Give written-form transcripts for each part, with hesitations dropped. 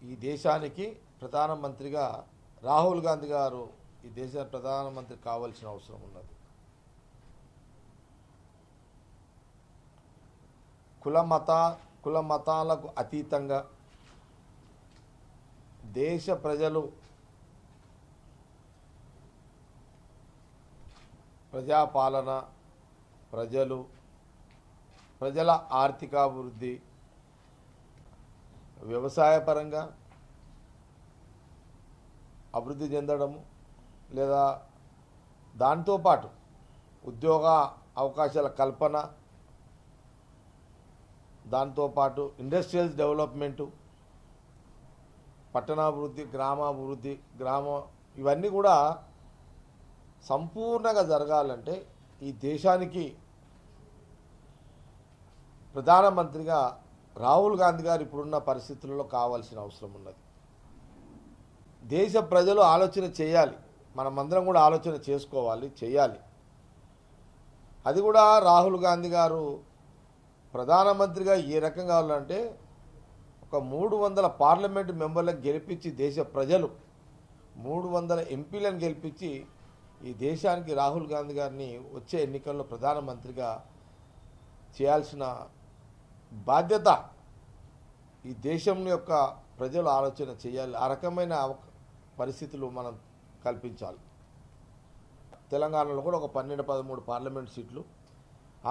ఈ దేశానికి ప్రధానమంత్రిగా రాహుల్ గాంధీ గారు ఈ దేశ ప్రధానమంత్రి కావాల్సిన అవసరం ఉన్నది. కుల మతాలకు అతీతంగా దేశ ప్రజలు ప్రజాపాలన, ప్రజల ఆర్థికాభివృద్ధి, వ్యవసాయపరంగా అభివృద్ధి చెందడము, లేదా దాంతోపాటు ఉద్యోగ అవకాశాల కల్పన, దాంతోపాటు ఇండస్ట్రియల్ డెవలప్మెంటు, పట్టణాభివృద్ధి, గ్రామాభివృద్ధి, ఇవన్నీ కూడా సంపూర్ణంగా జరగాలంటే ఈ దేశానికి ప్రధానమంత్రిగా రాహుల్ గాంధీ గారు ఇప్పుడున్న పరిస్థితుల్లో కావాల్సిన అవసరం ఉన్నది. దేశ ప్రజలు ఆలోచన చేయాలి, మనమందరం కూడా ఆలోచన చేసుకోవాలి, చేయాలి. అది కూడా రాహుల్ గాంధీ గారు ప్రధానమంత్రిగా ఏ రకంగా కావాలంటే ఒక 300 పార్లమెంటు మెంబర్లను గెలిపించి, దేశ ప్రజలు 300 ఎంపీలను గెలిపించి ఈ దేశానికి రాహుల్ గాంధీ గారిని వచ్చే ఎన్నికల్లో ప్రధానమంత్రిగా చేయాల్సిన బాధ్యత ఈ దేశం యొక్క ప్రజలు ఆలోచన చేయాలి. ఆ రకమైన పరిస్థితులు మనం కల్పించాలి. తెలంగాణలో కూడా ఒక 12-13 పార్లమెంట్ సీట్లు,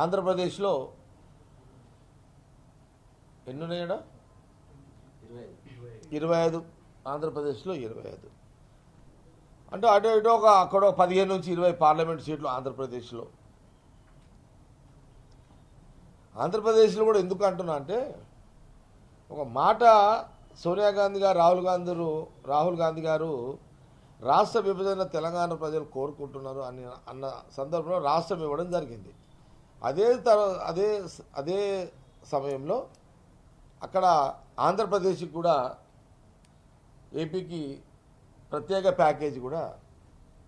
ఆంధ్రప్రదేశ్లో ఎన్ని ఉన్నాయడా? 25. ఆంధ్రప్రదేశ్లో 25. అంటే అటు ఇటు అక్కడ 15 నుంచి 20 పార్లమెంట్ సీట్లు ఆంధ్రప్రదేశ్లో. ఆంధ్రప్రదేశ్లో కూడా ఎందుకు అంటున్నా అంటే ఒక మాట సోనియా గాంధీ గారు రాహుల్ గాంధీ గారు రాష్ట్ర విభజన తెలంగాణ ప్రజలు కోరుకుంటున్నారు అన్న సందర్భంలో రాష్ట్రం ఇవ్వడం జరిగింది. అదే సమయంలో అక్కడ ఆంధ్రప్రదేశ్కి కూడా ఏపీకి ప్రత్యేక ప్యాకేజీ కూడా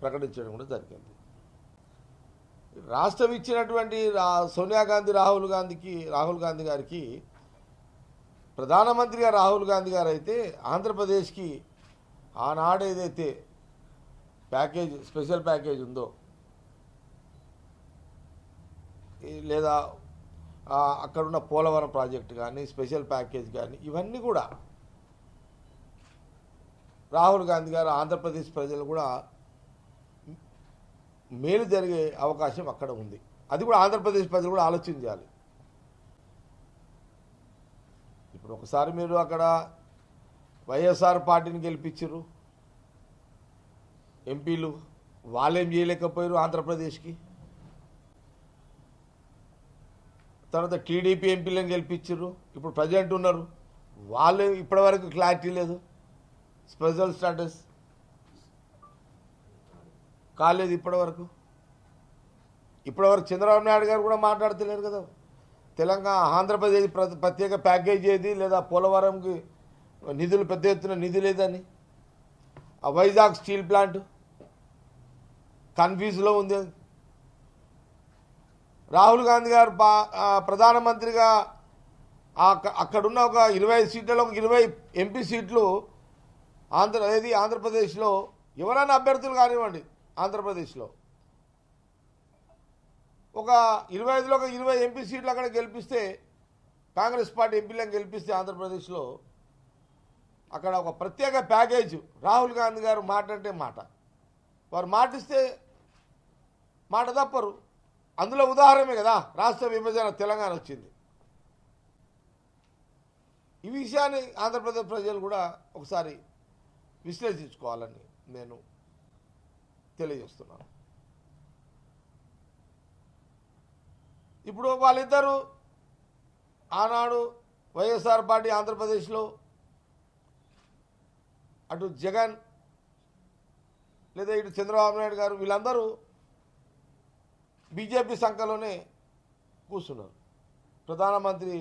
ప్రకటించడం కూడా జరిగింది. రాష్ట్రం ఇచ్చినటువంటి సోనియా గాంధీ రాహుల్ గాంధీ గారికి ప్రధానమంత్రిగా రాహుల్ గాంధీ గారు అయితే ఆంధ్రప్రదేశ్కి ఆనాడు ఏదైతే స్పెషల్ ప్యాకేజ్ ఉందో, లేదా అక్కడున్న పోలవరం ప్రాజెక్టు కానీ, స్పెషల్ ప్యాకేజ్ కానీ, ఇవన్నీ కూడా రాహుల్ గాంధీ గారు ఆంధ్రప్రదేశ్ ప్రజలు కూడా మేలు జరిగే అవకాశం అక్కడ ఉంది. అది కూడా ఆంధ్రప్రదేశ్ ప్రజలు కూడా ఆలోచించాలి. ఇప్పుడు ఒకసారి మీరు అక్కడ వైఎస్ఆర్ పార్టీని గెలిపించారు ఎంపీలు, వాళ్ళేం చేయలేకపోయారు ఆంధ్రప్రదేశ్కి. తర్వాత టీడీపీ ఎంపీలను గెలిపించారు, ఇప్పుడు ప్రజెంట్ ఉన్నారు, వాళ్ళు ఇప్పటివరకు క్లారిటీ లేదు, స్పెషల్ స్టాటస్ కాలేదు ఇప్పటివరకు. చంద్రబాబు నాయుడు గారు కూడా మాట్లాడుతున్నారు కదా, ఆంధ్రప్రదేశ్ ప్రత్యేక ప్యాకేజ్ ఏది, లేదా పోలవరంకి నిధులు పెద్ద ఎత్తున నిధి లేదని. ఆ వైజాగ్ స్టీల్ ప్లాంట్ కన్ఫ్యూజ్లో ఉంది. రాహుల్ గాంధీ గారు ప్రధానమంత్రిగా అక్కడున్న ఒక 25 సీట్లలో ఒక 20 ఎంపీ సీట్లు ఆంధ్రప్రదేశ్లో ఎవరైనా అభ్యర్థులు కానివ్వండి, ఆంధ్రప్రదేశ్లో ఒక 25లో ఒక 20 ఎంపీ సీట్లు అక్కడ గెలిపిస్తే, కాంగ్రెస్ పార్టీ ఎంపీలను గెలిపిస్తే ఆంధ్రప్రదేశ్లో అక్కడ ఒక ప్రత్యేక ప్యాకేజ్ రాహుల్ గాంధీ గారు మాట అంటే మాట, వారు మాటిస్తే మాట తప్పరు. అందులో ఉదాహరణమే కదా రాష్ట్ర విభజన తెలంగాణ వచ్చింది. ఈ విషయాన్ని ఆంధ్రప్రదేశ్ ప్రజలు కూడా ఒకసారి విశ్లేషించుకోవాలని నేను తెలియజేస్తున్నాను. ఇప్పుడు వాళ్ళిద్దరూ ఆనాడు వైఎస్ఆర్ పార్టీ ఆంధ్రప్రదేశ్లో, అటు జగన్ లేదా ఇటు చంద్రబాబు నాయుడు గారు, వీళ్ళందరూ బీజేపీ సంఖలోనే కూర్చున్నారు. ప్రధానమంత్రి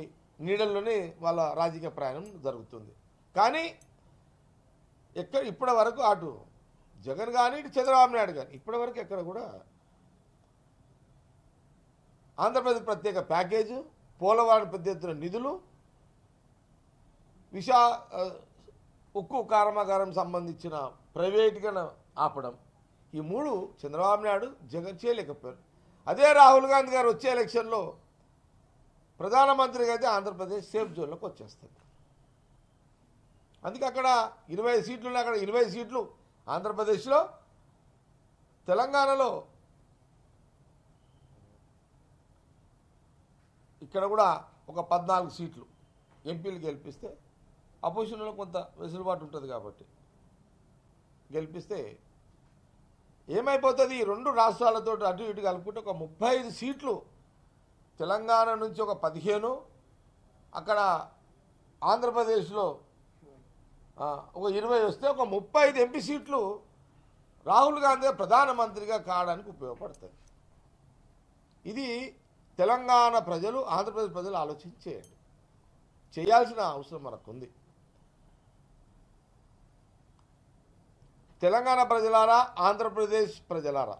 నీడల్లోనే వాళ్ళ రాజకీయ ప్రయాణం జరుగుతుంది. కానీ ఇప్పటి వరకు అటు జగన్ కానీ ఇటు చంద్రబాబు నాయుడు కానీ ఇప్పటి వరకు ఎక్కడ కూడా ఆంధ్రప్రదేశ్ ప్రత్యేక ప్యాకేజు, పోలవరం పెద్ద ఎత్తున నిధులు, ఉక్కు కర్మాగారం సంబంధించిన ప్రైవేట్గా ఆపడం, ఈ మూడు చంద్రబాబు నాయుడు జగన్ చేయలేకపోయారు. అదే రాహుల్ గాంధీ గారు వచ్చే ఎలక్షన్లో ప్రధానమంత్రిగా అయితే ఆంధ్రప్రదేశ్ సేఫ్ జోన్లోకి వచ్చేస్తుంది. అందుకే అక్కడ 20 సీట్లు ఉన్నాయి. అక్కడ 20 సీట్లు ఆంధ్రప్రదేశ్లో, తెలంగాణలో ఇక్కడ కూడా ఒక 14 సీట్లు ఎంపీలు గెలిపిస్తే అపోజిషన్లో కొంత వెసులుబాటు ఉంటుంది కాబట్టి గెలిపిస్తే ఏమైపోతుంది, ఈ రెండు రాష్ట్రాలతో అటు ఇటు కలుపుకుంటే ఒక 35 సీట్లు, తెలంగాణ నుంచి ఒక 15, అక్కడ ఆంధ్రప్రదేశ్లో ఒక 20 వస్తే ఒక 35 ఎంపీ సీట్లు రాహుల్ గాంధీ ప్రధానమంత్రిగా కావడానికి ఉపయోగపడుతుంది. ఇది తెలంగాణ ప్రజలు, ఆంధ్రప్రదేశ్ ప్రజలు ఆలోచించేయండి, చేయాల్సిన అవసరం మనకుంది. తెలంగాణ ప్రజలారా, ఆంధ్రప్రదేశ్ ప్రజలారా,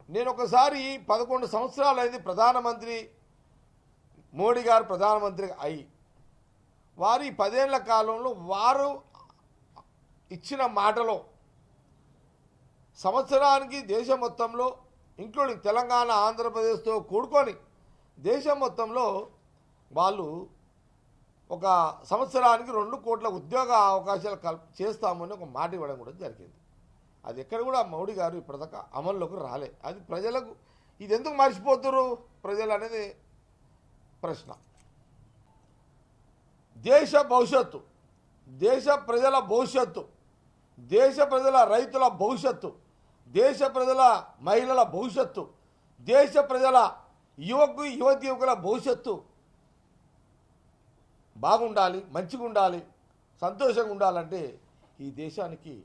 నేను ఒకసారి 11 సంవత్సరాలు అయింది ప్రధానమంత్రి మోడీ గారు ప్రధానమంత్రి అయి, వారి 10 ఏళ్ల కాలంలో వారు ఇచ్చిన మాటలో సంవత్సరానికి దేశం మొత్తంలో ఇంక్లూడింగ్ తెలంగాణ ఆంధ్రప్రదేశ్తో కూడుకొని దేశం మొత్తంలో వాళ్ళు ఒక సంవత్సరానికి 2 కోట్ల ఉద్యోగ అవకాశాలు చేస్తామని ఒక మాట ఇవ్వడం కూడా జరిగింది. అది ఎక్కడ కూడా మోడీ గారు ఇప్పటిదాకా అమల్లోకి రాలే. అది ప్రజలకు ఇది ఎందుకు మర్చిపోతున్నారు ప్రజలు అనేది ప్రశ్న. దేశ భవిష్యత్తు, దేశ ప్రజల భవిష్యత్తు, దేశ ప్రజల రైతుల భవిష్యత్తు, దేశ ప్రజల మహిళల భవిష్యత్తు, దేశ ప్రజల యువకుల భవిష్యత్తు బాగుండాలి, మంచిగా ఉండాలి, సంతోషంగా ఉండాలంటే ఈ దేశానికి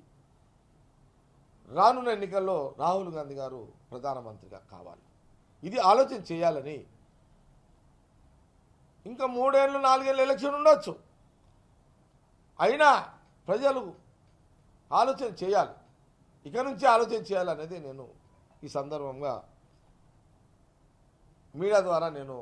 రానున్న ఎన్నికల్లో రాహుల్ గాంధీ గారు ప్రధానమంత్రిగా కావాలి. ఇది ఆలోచన చేయాలని. ఇంకా 3 ఏళ్ళు 4 ఏళ్ళు ఎలక్షన్ ఉండొచ్చు, అయినా ప్రజలు ఆలోచన చేయాలి, ఇక నుంచి ఆలోచన చేయాలనేది నేను ఈ సందర్భంగా మీడియా ద్వారా నేను